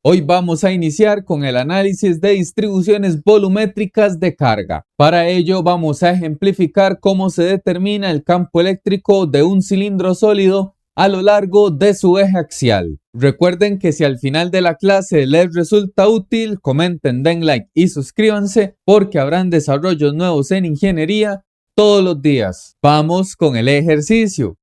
Hoy vamos a iniciar con el análisis de distribuciones volumétricas de carga. Para ello vamos a ejemplificar cómo se determina el campo eléctrico de un cilindro sólido a lo largo de su eje axial. Recuerden que si al final de la clase les resulta útil, comenten, den like y suscríbanse porque habrán desarrollos nuevos en ingeniería todos los días. Vamos con el ejercicio.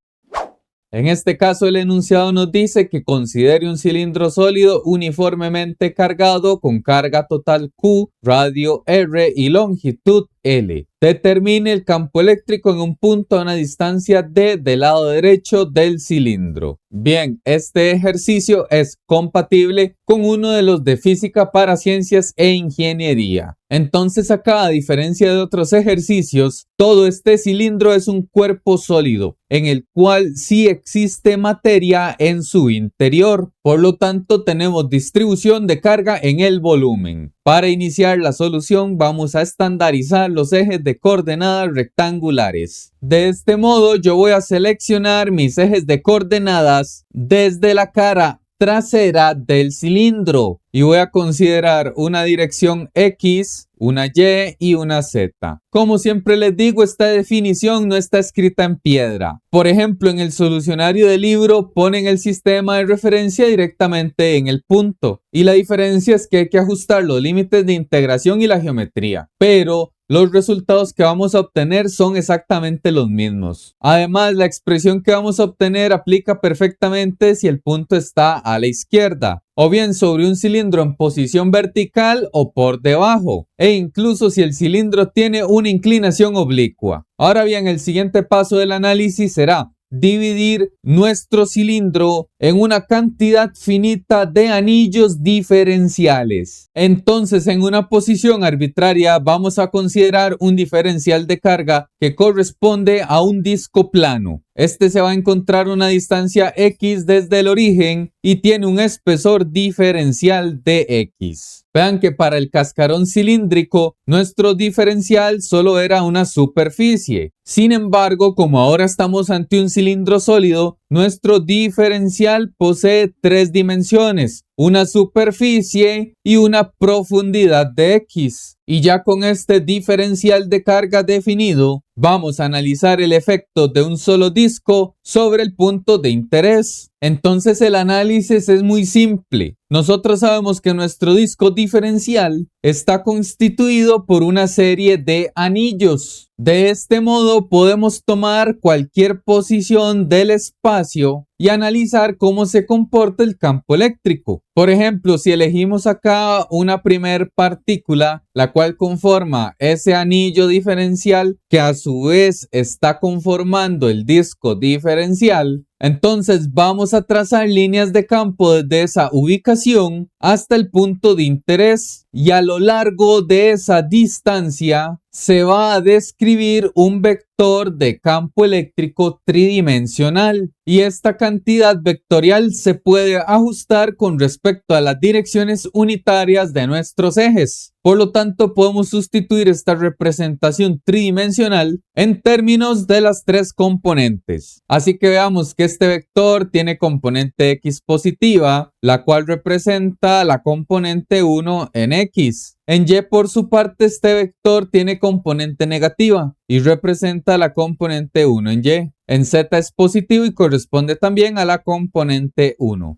En este caso, el enunciado nos dice que considere un cilindro sólido uniformemente cargado con carga total Q, radio R y longitud L. Determine el campo eléctrico en un punto a una distancia D del lado derecho del cilindro. Bien, este ejercicio es compatible con uno de los de física para ciencias e ingeniería. Entonces acá, a diferencia de otros ejercicios, todo este cilindro es un cuerpo sólido, en el cual sí existe materia en su interior. Por lo tanto, tenemos distribución de carga en el volumen. Para iniciar la solución, vamos a estandarizar los ejes de coordenadas rectangulares. De este modo, yo voy a seleccionar mis ejes de coordenadas desde la cara trasera del cilindro y voy a considerar una dirección X, una Y y una Z. Como siempre les digo, esta definición no está escrita en piedra. Por ejemplo, en el solucionario del libro ponen el sistema de referencia directamente en el punto y la diferencia es que hay que ajustar los límites de integración y la geometría, pero los resultados que vamos a obtener son exactamente los mismos. Además, la expresión que vamos a obtener aplica perfectamente si el punto está a la izquierda, o bien sobre un cilindro en posición vertical o por debajo, e incluso si el cilindro tiene una inclinación oblicua. Ahora bien, el siguiente paso del análisis será dividir nuestro cilindro en una cantidad finita de anillos diferenciales. Entonces, en una posición arbitraria vamos a considerar un diferencial de carga que corresponde a un disco plano. Este se va a encontrar a una distancia X desde el origen y tiene un espesor diferencial de X. Vean que para el cascarón cilíndrico, nuestro diferencial solo era una superficie. Sin embargo, como ahora estamos ante un cilindro sólido, nuestro diferencial posee tres dimensiones, una superficie y una profundidad de X. Y ya con este diferencial de carga definido, vamos a analizar el efecto de un solo disco sobre el punto de interés. Entonces el análisis es muy simple. Nosotros sabemos que nuestro disco diferencial está constituido por una serie de anillos. De este modo podemos tomar cualquier posición del espacio y analizar cómo se comporta el campo eléctrico. Por ejemplo, si elegimos acá una primer partícula, la cual conforma ese anillo diferencial que a su vez está conformando el disco diferencial, entonces vamos a trazar líneas de campo desde esa ubicación hasta el punto de interés y a lo largo de esa distancia se va a describir un vector de campo eléctrico tridimensional y esta cantidad vectorial se puede ajustar con respecto a las direcciones unitarias de nuestros ejes. Por lo tanto, podemos sustituir esta representación tridimensional en términos de las tres componentes. Así que veamos que este vector tiene componente X positiva, la cual representa la componente 1 en X. En Y, por su parte, este vector tiene componente negativa y representa la componente 1 en Y. En Z es positivo y corresponde también a la componente 1.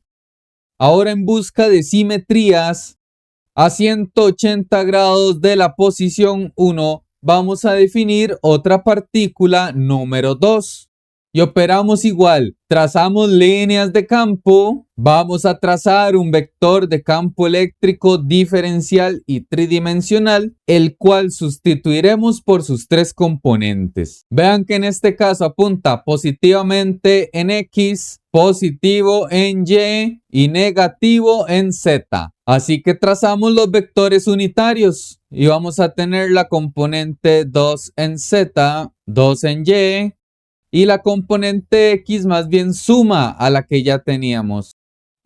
Ahora, en busca de simetrías, a 180 grados de la posición 1, vamos a definir otra partícula número 2. Y operamos igual, trazamos líneas de campo, vamos a trazar un vector de campo eléctrico diferencial y tridimensional, el cual sustituiremos por sus tres componentes. Vean que en este caso apunta positivamente en X, positivo en Y y negativo en Z. Así que trazamos los vectores unitarios y vamos a tener la componente 2 en Z, 2 en Y. Y la componente X más bien suma a la que ya teníamos.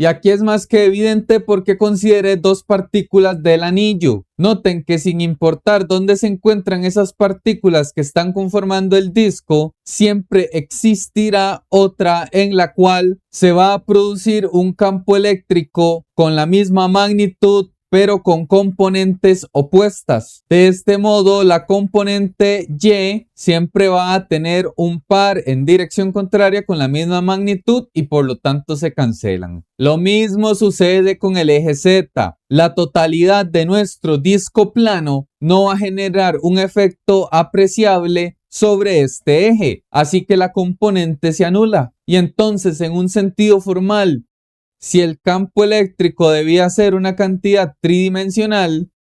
Y aquí es más que evidente porque consideré dos partículas del anillo. Noten que sin importar dónde se encuentran esas partículas que están conformando el disco, siempre existirá otra en la cual se va a producir un campo eléctrico con la misma magnitud, pero con componentes opuestas. De este modo, la componente Y siempre va a tener un par en dirección contraria con la misma magnitud y por lo tanto se cancelan. Lo mismo sucede con el eje Z. La totalidad de nuestro disco plano no va a generar un efecto apreciable sobre este eje, así que la componente se anula. Y entonces, en un sentido formal, si el campo eléctrico debía ser una cantidad tridimensional,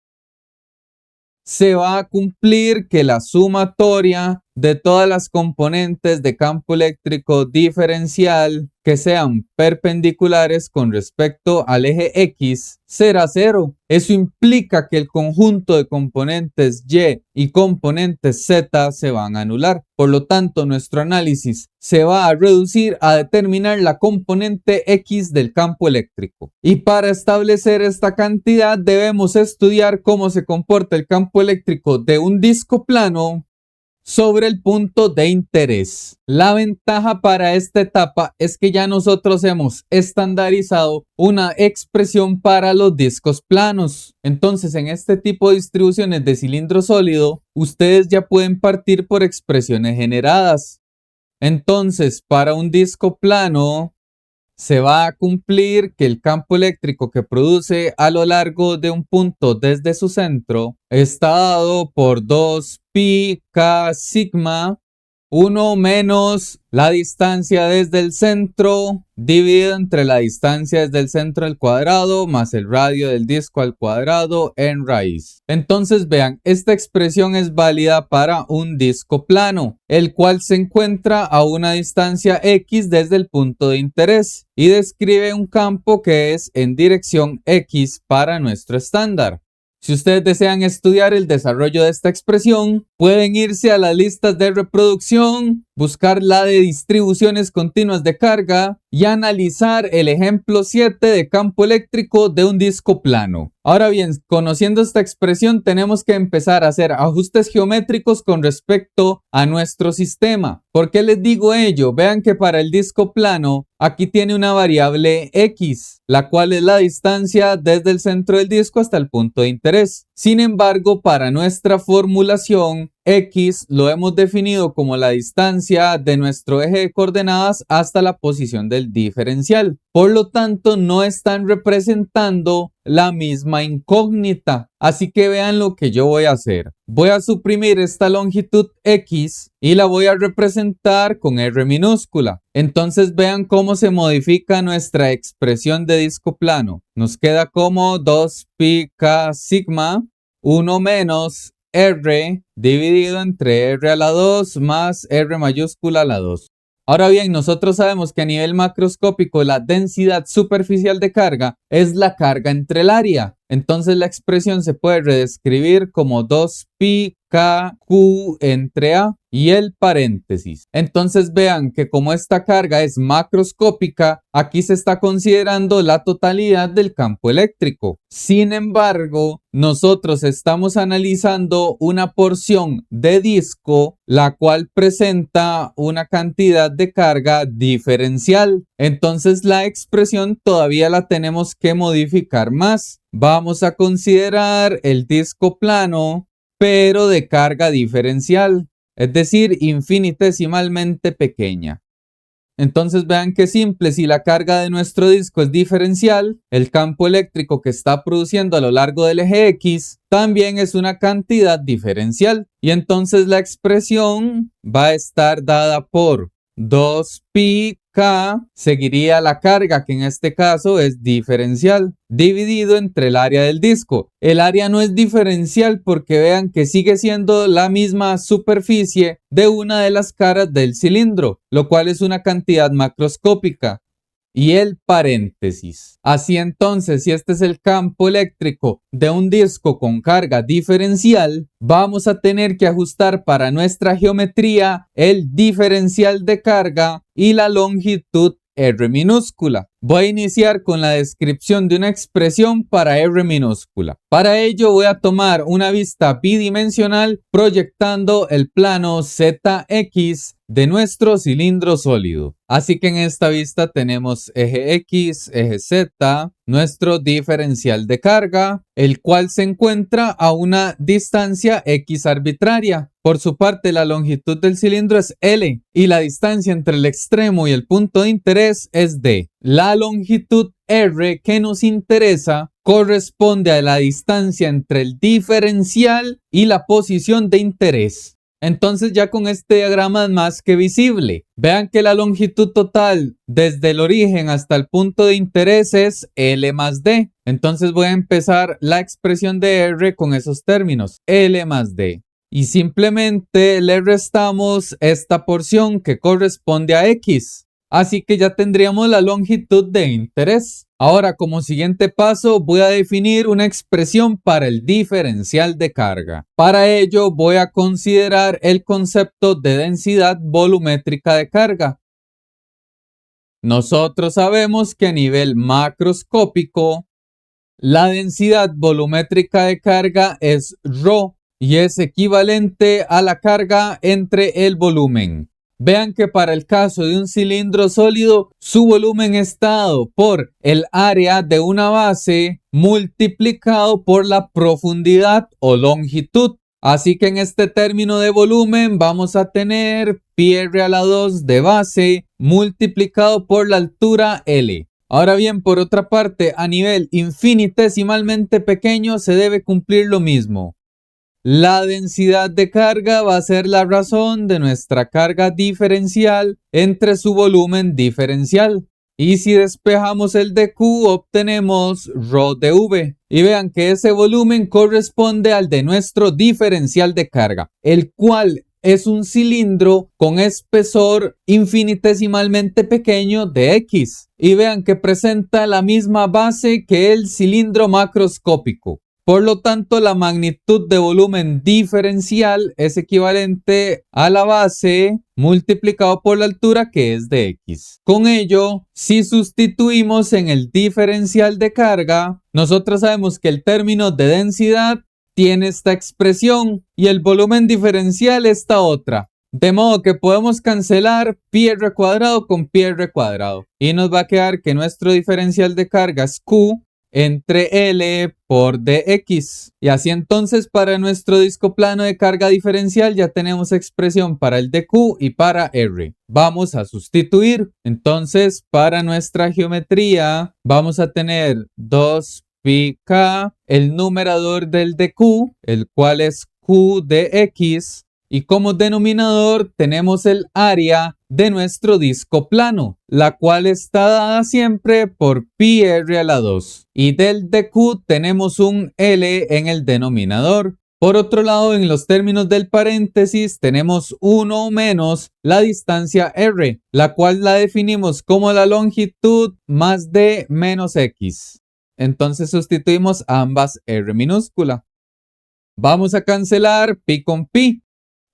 se va a cumplir que la sumatoria de todas las componentes de campo eléctrico diferencial que sean perpendiculares con respecto al eje X será 0. Eso implica que el conjunto de componentes Y y componentes Z se van a anular. Por lo tanto, nuestro análisis se va a reducir a determinar la componente X del campo eléctrico. Y para establecer esta cantidad debemos estudiar cómo se comporta el campo eléctrico de un disco plano sobre el punto de interés. La ventaja para esta etapa es que ya nosotros hemos estandarizado una expresión para los discos planos. Entonces, en este tipo de distribuciones de cilindro sólido, ustedes ya pueden partir por expresiones generadas. Entonces, para un disco plano, se va a cumplir que el campo eléctrico que produce a lo largo de un punto desde su centro está dado por 2πk sigma 1 menos la distancia desde el centro dividido entre la distancia desde el centro al cuadrado más el radio del disco al cuadrado en raíz. Entonces vean, esta expresión es válida para un disco plano, el cual se encuentra a una distancia X desde el punto de interés y describe un campo que es en dirección X para nuestro estándar. Si ustedes desean estudiar el desarrollo de esta expresión, pueden irse a las listas de reproducción, buscar la de distribuciones continuas de carga y analizar el ejemplo 7 de campo eléctrico de un disco plano. Ahora bien, conociendo esta expresión tenemos que empezar a hacer ajustes geométricos con respecto a nuestro sistema. ¿Por qué les digo ello? Vean que para el disco plano aquí tiene una variable X, la cual es la distancia desde el centro del disco hasta el punto de interés. Sin embargo, para nuestra formulación, X lo hemos definido como la distancia de nuestro eje de coordenadas hasta la posición del diferencial. Por lo tanto, no están representando la misma incógnita. Así que vean lo que yo voy a hacer. Voy a suprimir esta longitud X y la voy a representar con R minúscula. Entonces vean cómo se modifica nuestra expresión de disco plano. Nos queda como 2πk sigma 1 menos R dividido entre R a la 2 más R mayúscula a la 2. Ahora bien, nosotros sabemos que a nivel macroscópico la densidad superficial de carga es la carga entre el área. Entonces la expresión se puede reescribir como 2πkq entre A y el paréntesis. Entonces vean que como esta carga es macroscópica, aquí se está considerando la totalidad del campo eléctrico. Sin embargo, nosotros estamos analizando una porción de disco, la cual presenta una cantidad de carga diferencial. Entonces la expresión todavía la tenemos que modificar más. Vamos a considerar el disco plano, pero de carga diferencial, es decir, infinitesimalmente pequeña. Entonces vean qué simple, si la carga de nuestro disco es diferencial, el campo eléctrico que está produciendo a lo largo del eje X también es una cantidad diferencial. Y entonces la expresión va a estar dada por 2πk, seguiría la carga, que en este caso es diferencial, dividido entre el área del disco. El área no es diferencial porque vean que sigue siendo la misma superficie de una de las caras del cilindro, lo cual es una cantidad macroscópica. Y el paréntesis. Así entonces, si este es el campo eléctrico de un disco con carga diferencial, vamos a tener que ajustar para nuestra geometría el diferencial de carga y la longitud R minúscula. Voy a iniciar con la descripción de una expresión para R minúscula. Para ello voy a tomar una vista bidimensional proyectando el plano ZX de nuestro cilindro sólido. Así que en esta vista tenemos eje X, eje Z, nuestro diferencial de carga, el cual se encuentra a una distancia X arbitraria. Por su parte, la longitud del cilindro es L y la distancia entre el extremo y el punto de interés es D. La longitud R que nos interesa corresponde a la distancia entre el diferencial y la posición de interés. Entonces ya con este diagrama es más que visible. Vean que la longitud total desde el origen hasta el punto de interés es L más D. Entonces voy a empezar la expresión de R con esos términos, L más D. Y simplemente le restamos esta porción que corresponde a X. Así que ya tendríamos la longitud de interés. Ahora, como siguiente paso, voy a definir una expresión para el diferencial de carga. Para ello, voy a considerar el concepto de densidad volumétrica de carga. Nosotros sabemos que a nivel macroscópico, la densidad volumétrica de carga es ρ y es equivalente a la carga entre el volumen. Vean que para el caso de un cilindro sólido, su volumen está dado por el área de una base multiplicado por la profundidad o longitud. Así que en este término de volumen vamos a tener πr a la 2 de base multiplicado por la altura L. Ahora bien, por otra parte, a nivel infinitesimalmente pequeño se debe cumplir lo mismo. La densidad de carga va a ser la razón de nuestra carga diferencial entre su volumen diferencial. Y si despejamos el de Q, obtenemos ρ de V. Y vean que ese volumen corresponde al de nuestro diferencial de carga, el cual es un cilindro con espesor infinitesimalmente pequeño de X. Y vean que presenta la misma base que el cilindro macroscópico. Por lo tanto, la magnitud de volumen diferencial es equivalente a la base multiplicado por la altura, que es de X. Con ello, si sustituimos en el diferencial de carga, nosotros sabemos que el término de densidad tiene esta expresión y el volumen diferencial esta otra. De modo que podemos cancelar πr cuadrado con πr cuadrado. Y nos va a quedar que nuestro diferencial de carga es Q entre L por dx. Y así entonces para nuestro disco plano de carga diferencial ya tenemos expresión para el de Q y para R. Vamos a sustituir. Entonces para nuestra geometría vamos a tener 2πk, el numerador del de Q, el cual es Q de X. Y como denominador tenemos el área de nuestro disco plano, la cual está dada siempre por πr a la 2. Y del de Q tenemos un L en el denominador. Por otro lado, en los términos del paréntesis tenemos 1 menos la distancia R, la cual la definimos como la longitud más D menos X. Entonces sustituimos ambas R minúscula. Vamos a cancelar pi con pi.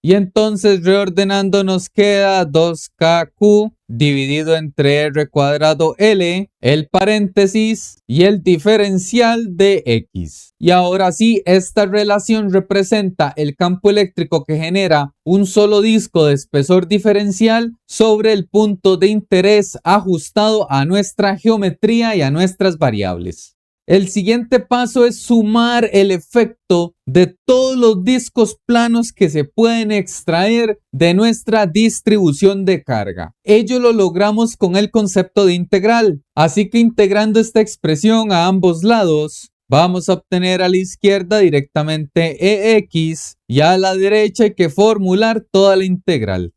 Y entonces reordenando nos queda 2kq dividido entre r cuadrado L, el paréntesis y el diferencial de X. Y ahora sí, esta relación representa el campo eléctrico que genera un solo disco de espesor diferencial sobre el punto de interés ajustado a nuestra geometría y a nuestras variables. El siguiente paso es sumar el efecto de todos los discos planos que se pueden extraer de nuestra distribución de carga. Ello lo logramos con el concepto de integral. Así que integrando esta expresión a ambos lados, vamos a obtener a la izquierda directamente EX y a la derecha hay que formular toda la integral.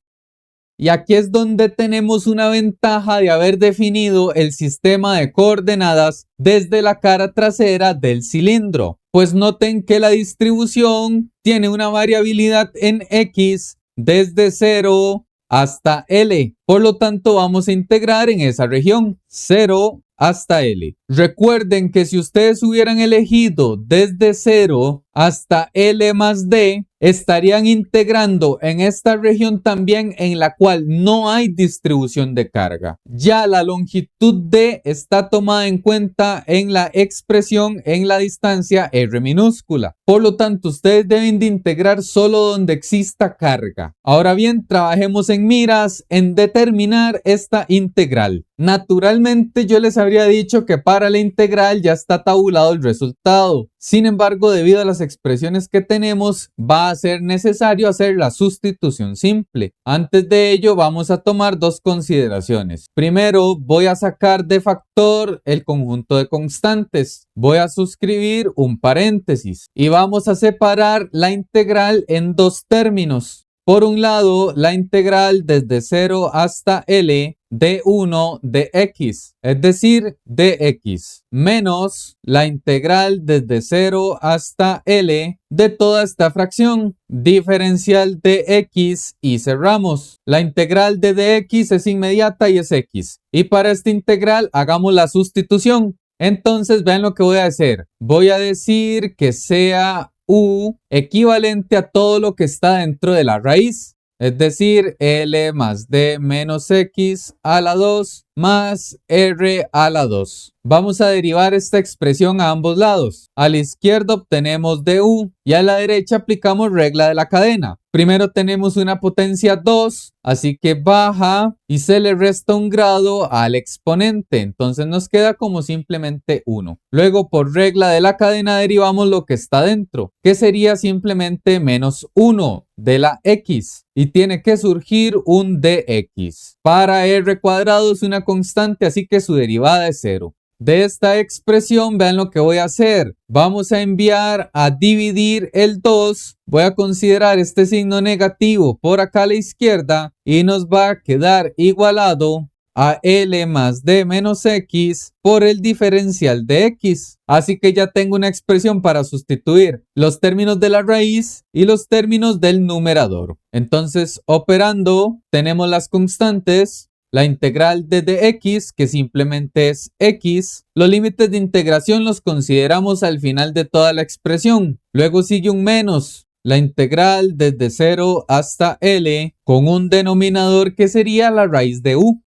Y aquí es donde tenemos una ventaja de haber definido el sistema de coordenadas desde la cara trasera del cilindro. Pues noten que la distribución tiene una variabilidad en X desde 0 hasta L. Por lo tanto, vamos a integrar en esa región 0 hasta L. Recuerden que si ustedes hubieran elegido desde 0 hasta L más D estarían integrando en esta región también en la cual no hay distribución de carga. Ya la longitud D está tomada en cuenta en la expresión en la distancia R minúscula. Por lo tanto, ustedes deben de integrar solo donde exista carga. Ahora bien, trabajemos en miras en determinar esta integral. Naturalmente yo les habría dicho que para la integral ya está tabulado el resultado. Sin embargo, debido a las expresiones que tenemos, va a ser necesario hacer la sustitución simple. Antes de ello, vamos a tomar dos consideraciones. Primero, voy a sacar de factor el conjunto de constantes. Voy a suscribir un paréntesis y vamos a separar la integral en dos términos. Por un lado, la integral desde 0 hasta L de 1 de x, es decir, dx, menos la integral desde 0 hasta L de toda esta fracción, diferencial de x, y cerramos. La integral de dx es inmediata y es x. Y para esta integral hagamos la sustitución. Entonces vean lo que voy a hacer. Voy a decir que sea u equivalente a todo lo que está dentro de la raíz. Es decir, L más D menos X a la 2 más R a la 2. Vamos a derivar esta expresión a ambos lados. A la izquierda obtenemos du y a la derecha aplicamos regla de la cadena. Primero tenemos una potencia 2, así que baja y se le resta un grado al exponente. Entonces nos queda como simplemente 1. Luego por regla de la cadena derivamos lo que está dentro, que sería simplemente menos 1 de la x. Y tiene que surgir un dx. Para r cuadrado es una constante, así que su derivada es 0. De esta expresión, vean lo que voy a hacer. Vamos a enviar a dividir el 2. Voy a considerar este signo negativo por acá a la izquierda y nos va a quedar igualado a L más D menos X por el diferencial de X. Así que ya tengo una expresión para sustituir los términos de la raíz y los términos del numerador. Entonces, operando, tenemos las constantes. La integral de dx, que simplemente es x. Los límites de integración los consideramos al final de toda la expresión. Luego sigue un menos. La integral desde 0 hasta L con un denominador que sería la raíz de u.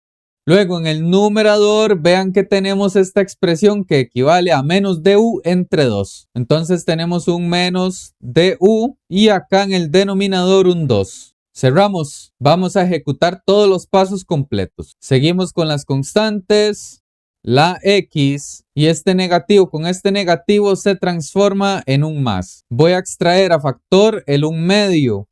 Luego en el numerador vean que tenemos esta expresión que equivale a menos du entre 2. Entonces tenemos un menos du y acá en el denominador un 2. Cerramos. Vamos a ejecutar todos los pasos completos. Seguimos con las constantes. La x y este negativo con este negativo se transforma en un más. Voy a extraer a factor el 1/2.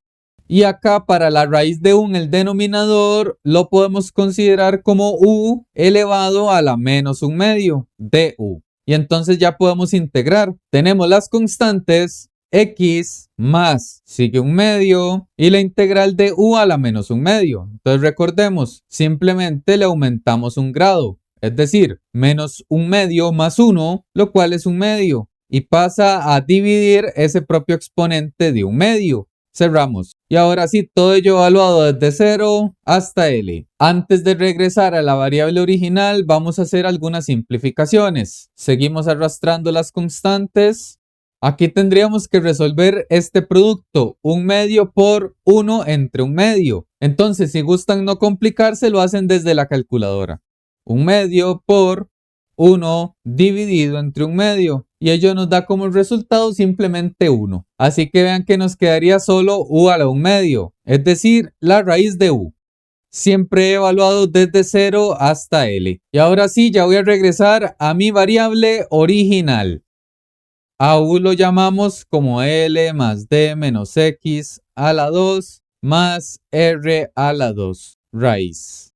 Y acá para la raíz de 1 el denominador lo podemos considerar como u elevado a la menos 1/2 du. Y entonces ya podemos integrar. Tenemos las constantes x más sigue 1/2 y la integral de u a la menos 1/2. Entonces recordemos, simplemente le aumentamos un grado. Es decir, menos 1/2 más 1, lo cual es 1/2. Y pasa a dividir ese propio exponente de 1/2. Cerramos. Y ahora sí, todo ello evaluado desde 0 hasta L. Antes de regresar a la variable original, vamos a hacer algunas simplificaciones. Seguimos arrastrando las constantes. Aquí tendríamos que resolver este producto, 1/2 por 1 entre 1/2. Entonces, si gustan no complicarse, lo hacen desde la calculadora. 1/2 por 1 dividido entre 1/2. Y ello nos da como resultado simplemente 1. Así que vean que nos quedaría solo u a la 1/2, es decir, la raíz de u. Siempre he evaluado desde 0 hasta L. Y ahora sí, ya voy a regresar a mi variable original. A u lo llamamos como L más D menos X a la 2 más R a la 2 raíz.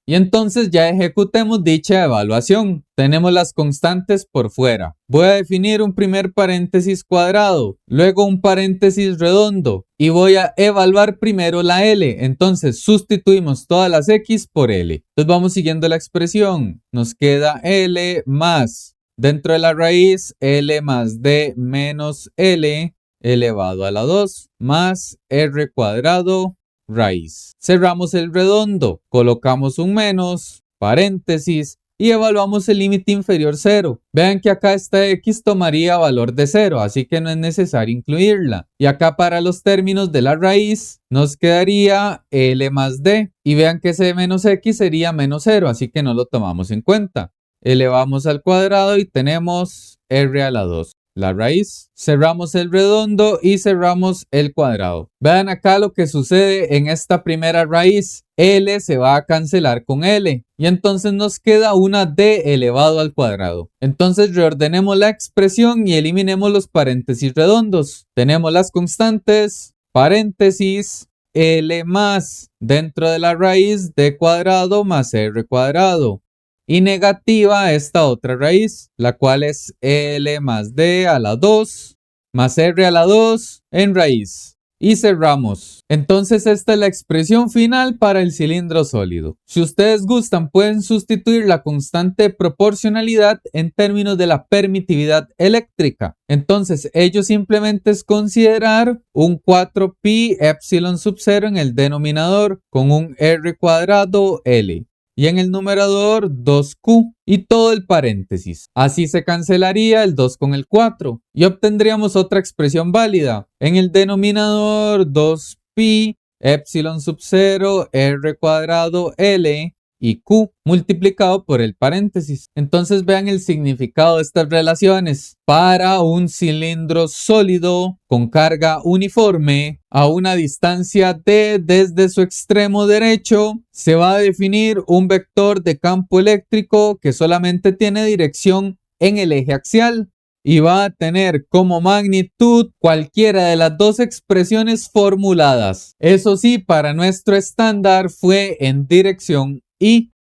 Y entonces ya ejecutemos dicha evaluación. Tenemos las constantes por fuera. Voy a definir un primer paréntesis cuadrado, luego un paréntesis redondo y voy a evaluar primero la L. Entonces sustituimos todas las X por L. Entonces vamos siguiendo la expresión. Nos queda L más, dentro de la raíz, L más D menos L elevado a la 2 más R cuadrado raíz. Cerramos el redondo, colocamos un menos, paréntesis y evaluamos el límite inferior 0. Vean que acá esta x tomaría valor de 0, así que no es necesario incluirla. Y acá para los términos de la raíz nos quedaría L más D. Y vean que ese menos x sería menos 0, así que no lo tomamos en cuenta. Elevamos al cuadrado y tenemos R a la 2. La raíz, cerramos el redondo y cerramos el cuadrado. Vean acá lo que sucede en esta primera raíz. L se va a cancelar con L y entonces nos queda una D elevado al cuadrado. Entonces reordenemos la expresión y eliminemos los paréntesis redondos. Tenemos las constantes, paréntesis, L más dentro de la raíz D cuadrado más R cuadrado. Y negativa esta otra raíz, la cual es L más D a la 2 más R a la 2 en raíz. Y cerramos. Entonces esta es la expresión final para el cilindro sólido. Si ustedes gustan, pueden sustituir la constante de proporcionalidad en términos de la permitividad eléctrica. Entonces ello simplemente es considerar un 4pi epsilon sub 0 en el denominador con un R cuadrado L. Y en el numerador 2Q y todo el paréntesis. Así se cancelaría el 2 con el 4 y obtendríamos otra expresión válida. En el denominador 2pi epsilon sub 0 R cuadrado L y Q multiplicado por el paréntesis. Entonces vean el significado de estas relaciones. Para un cilindro sólido con carga uniforme a una distancia d desde su extremo derecho, se va a definir un vector de campo eléctrico que solamente tiene dirección en el eje axial y va a tener como magnitud cualquiera de las dos expresiones formuladas. Eso sí, para nuestro estándar fue en dirección y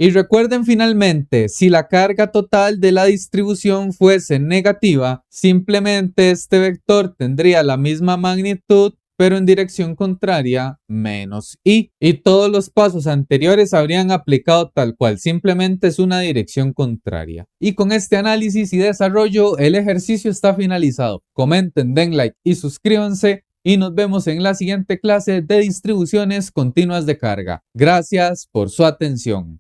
recuerden finalmente, si la carga total de la distribución fuese negativa, simplemente este vector tendría la misma magnitud, pero en dirección contraria, menos i. Y todos los pasos anteriores habrían aplicado tal cual, simplemente es una dirección contraria. Y con este análisis y desarrollo, el ejercicio está finalizado. Comenten, den like y suscríbanse. Y nos vemos en la siguiente clase de distribuciones continuas de carga. Gracias por su atención.